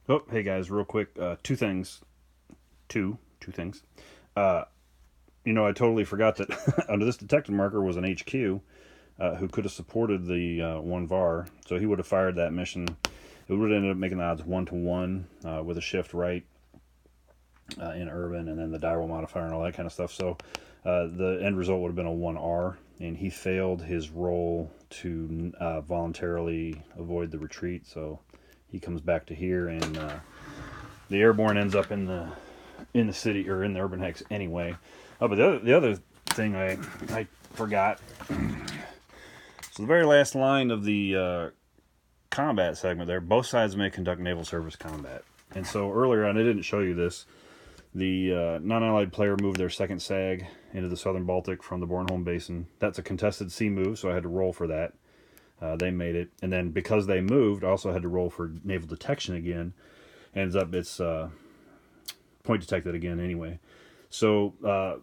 Oh, hey guys, real quick, two things. Two things. Uh, I totally forgot that under this detected marker was an HQ who could have supported the one VAR, so he would have fired that mission. It would have ended up making the odds 1-1 with a shift right in urban, and then the die roll modifier and all that kind of stuff. So the end result would have been a 1R, and he failed his roll to voluntarily avoid the retreat. So he comes back to here, and the airborne ends up in the city or in the urban hex anyway. But the other thing I forgot. So the very last line of the combat segment there, both sides may conduct naval service combat. And so earlier on, I didn't show you this. The non-allied player moved their second SAG into the southern Baltic from the Bornholm Basin. That's a contested sea move, so I had to roll for that. They made it, and then because they moved, I also had to roll for naval detection again. Ends up it's point detected again anyway. So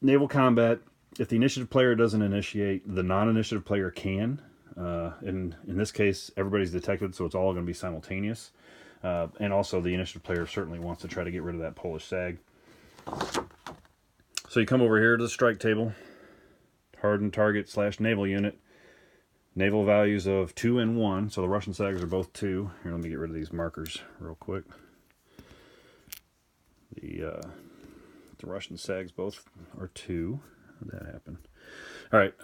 naval combat. If the initiative player doesn't initiate, the non-initiative player can. In this case, everybody's detected, so it's all going to be simultaneous. And also, the initiative player certainly wants to try to get rid of that Polish SAG. So you come over here to the strike table, hardened target / naval unit. Naval values of 2 and 1, so the Russian SAGs are both 2. Here, let me get rid of these markers real quick. The Russian SAGs both are 2. How'd that happen? All right,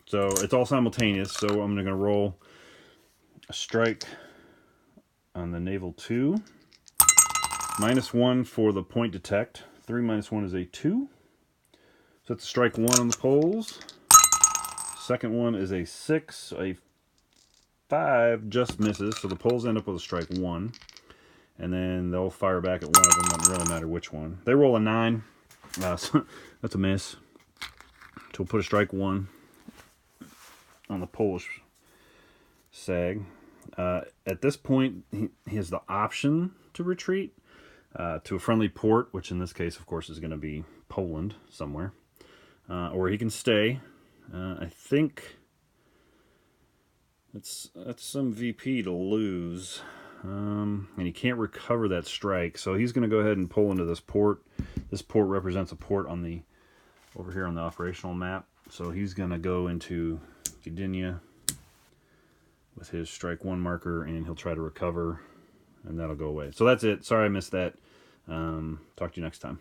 so it's all simultaneous, so I'm going to roll a strike on the naval 2. -1 for the point detect. 3 minus 1 is a 2. So that's a strike 1 on the poles. Second one is a 6. A 5 just misses, so the poles end up with a strike 1. And then they'll fire back at one of them. Doesn't really matter which one. They roll a 9. So that's a miss. So we'll put a strike 1 on the Polish SAG. At this point, he has the option to retreat to a friendly port, which in this case, of course, is going to be Poland somewhere. Or he can stay. I think that's some VP to lose. And he can't recover that strike, so he's going to go ahead and pull into this port. This port represents a port over here on the operational map. So he's going to go into Gdynia with his strike 1 marker, and he'll try to recover, and that'll go away. So that's it. Sorry I missed that. Talk to you next time.